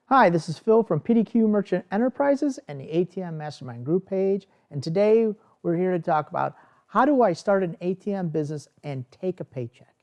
Hi, this is Phil from PDQ Merchant Enterprises and the ATM Mastermind Group page. And today we're here to talk about how do I start an ATM business and take a paycheck?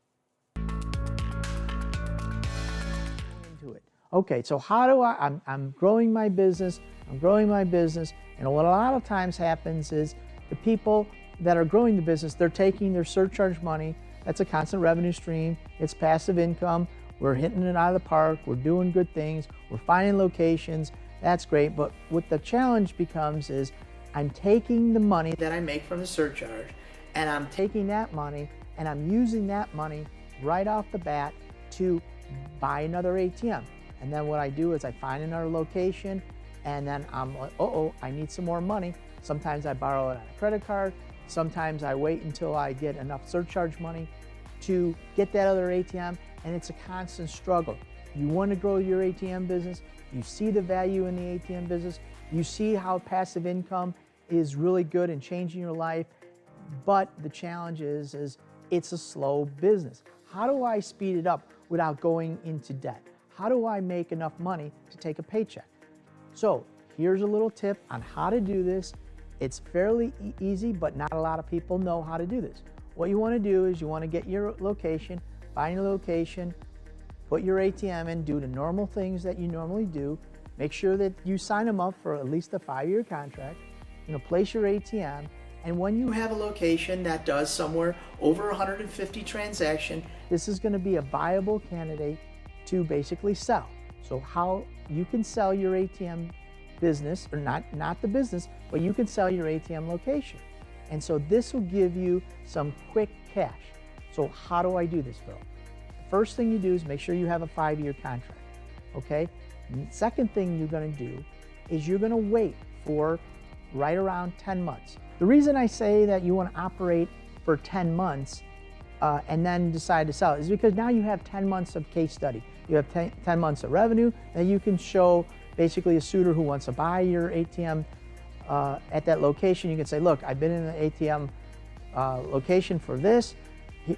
Into it. Okay, so how do I'm growing my business, and what a lot of times happens is the people that are growing the business, they're taking their surcharge money, that's a constant revenue stream, it's passive income, we're hitting it out of the park, we're doing good things, we're finding locations, that's great, but what the challenge becomes is I'm taking the money that I make from the surcharge and I'm taking that money and I'm using that money right off the bat to buy another ATM. And then what I do is I find another location and then I'm like, I need some more money. Sometimes I borrow it on a credit card, sometimes I wait until I get enough surcharge money to get that other ATM, and it's a constant struggle. You want to grow your ATM business, you see the value in the ATM business, you see how passive income is really good in changing your life, but the challenge is it's a slow business. How do I speed it up without going into debt? How do I make enough money to take a paycheck? So here's a little tip on how to do this. It's fairly easy, but not a lot of people know how to do this. What you want to do is you want to get your location, find your location, put your ATM in, do the normal things that you normally do. Make sure that you sign them up for at least a 5-year contract. Place your ATM, and when you have a location that does somewhere over 150 transactions, this is going to be a viable candidate to basically sell. So how you can sell your ATM business, or not the business, but you can sell your ATM location. And so this will give you some quick cash. So how do I do this, Phil? The first thing you do is make sure you have a 5-year contract, okay? And the second thing you're gonna do is you're gonna wait for right around 10 months. The reason I say that you wanna operate for 10 months and then decide to sell it is because now you have 10 months of case study. You have 10 months of revenue that you can show basically a suitor who wants to buy your ATM at that location. You can say, look, I've been in the ATM location for this,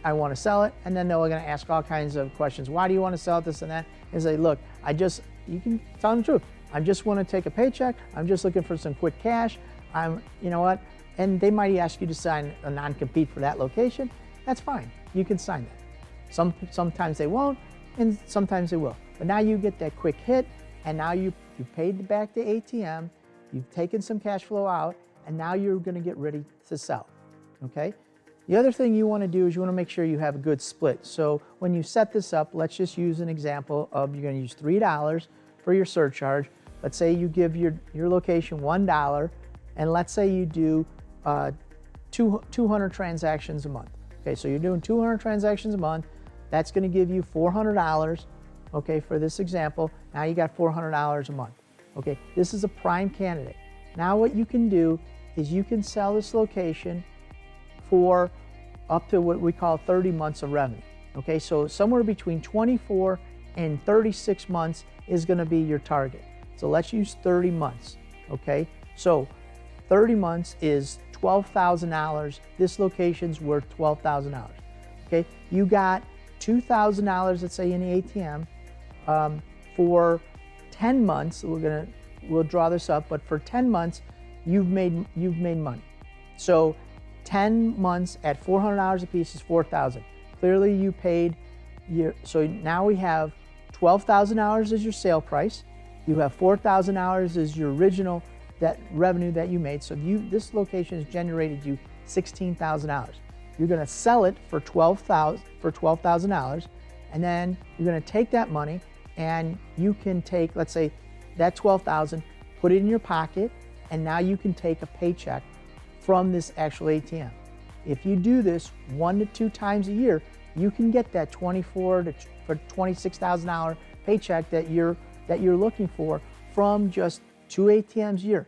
I want to sell it, and then they're going to ask all kinds of questions. Why do you want to sell it, this and that? And say, look, you can tell them the truth. I just want to take a paycheck. I'm just looking for some quick cash. You know what? And they might ask you to sign a non-compete for that location. That's fine. You can sign that. Sometimes they won't, and sometimes they will. But now you get that quick hit, and now you paid back the ATM, you've taken some cash flow out, and now you're going to get ready to sell, okay? The other thing you want to do is you want to make sure you have a good split. So when you set this up, let's just use an example of you're going to use $3 for your surcharge. Let's say you give your location $1, and let's say you do 200 transactions a month. Okay, so you're doing 200 transactions a month. That's going to give you $400, okay, for this example. Now you got $400 a month. Okay, this is a prime candidate. Now what you can do is you can sell this location for up to what we call 30 months of revenue. Okay, so somewhere between 24 and 36 months is going to be your target. So let's use 30 months. Okay, so 30 months is $12,000. This location's worth $12,000. Okay, you got $2,000, let's say, in the ATM for 10 months. We'll draw this up, but for 10 months, you've made money. So 10 months at $400 a piece is $4,000. Clearly you paid so now we have $12,000 as your sale price. You have $4,000 as your original revenue that you made. So this location has generated you $16,000. You're gonna sell it for $12,000, and then you're gonna take that money and you can take, let's say, that $12,000, put it in your pocket, and now you can take a paycheck from this actual ATM. If you do this 1 to 2 times a year, you can get that $24,000 to $26,000 paycheck that you're looking for from just 2 ATMs a year.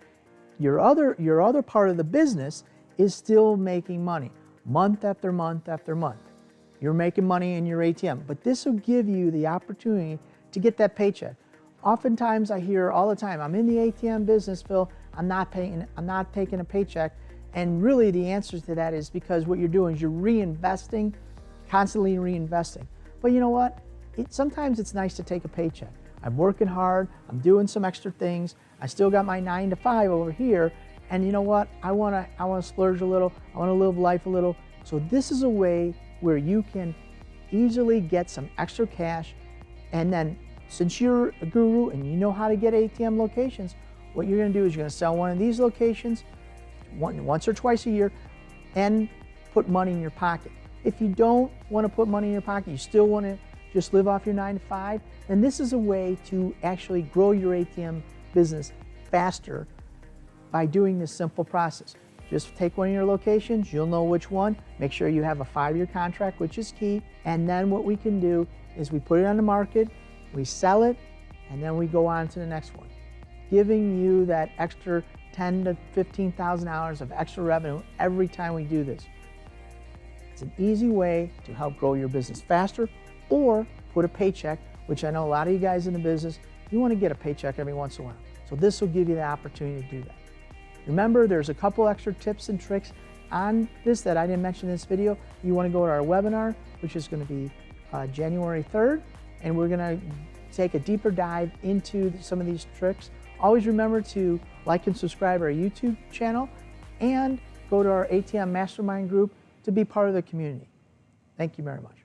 Your other part of the business is still making money, month after month after month. You're making money in your ATM, but this will give you the opportunity to get that paycheck. Oftentimes I hear all the time, I'm in the ATM business, Phil, I'm not taking a paycheck. And really the answer to that is because what you're doing is you're reinvesting, constantly reinvesting. But you know what? Sometimes it's nice to take a paycheck. I'm working hard, I'm doing some extra things, I still got my 9 to 5 over here, and you know what? I wanna splurge a little, I wanna live life a little. So this is a way where you can easily get some extra cash, and then since you're a guru and you know how to get ATM locations, what you're gonna do is you're gonna sell one of these locations once or twice a year and put money in your pocket. If you don't wanna put money in your pocket, you still wanna just live off your 9 to 5, then this is a way to actually grow your ATM business faster by doing this simple process. Just take one of your locations, you'll know which one, make sure you have a 5-year contract, which is key, and then what we can do is we put it on the market, we sell it, and then we go on to the next one, giving you that extra $10,000 to $15,000 of extra revenue every time we do this. It's an easy way to help grow your business faster, or put a paycheck, which I know a lot of you guys in the business, you want to get a paycheck every once in a while. So this will give you the opportunity to do that. Remember, there's a couple extra tips and tricks on this that I didn't mention in this video. You want to go to our webinar, which is going to be January 3rd, and we're going to take a deeper dive into some of these tricks. Always remember to like and subscribe our YouTube channel, and go to our ATM Mastermind group to be part of the community. Thank you very much.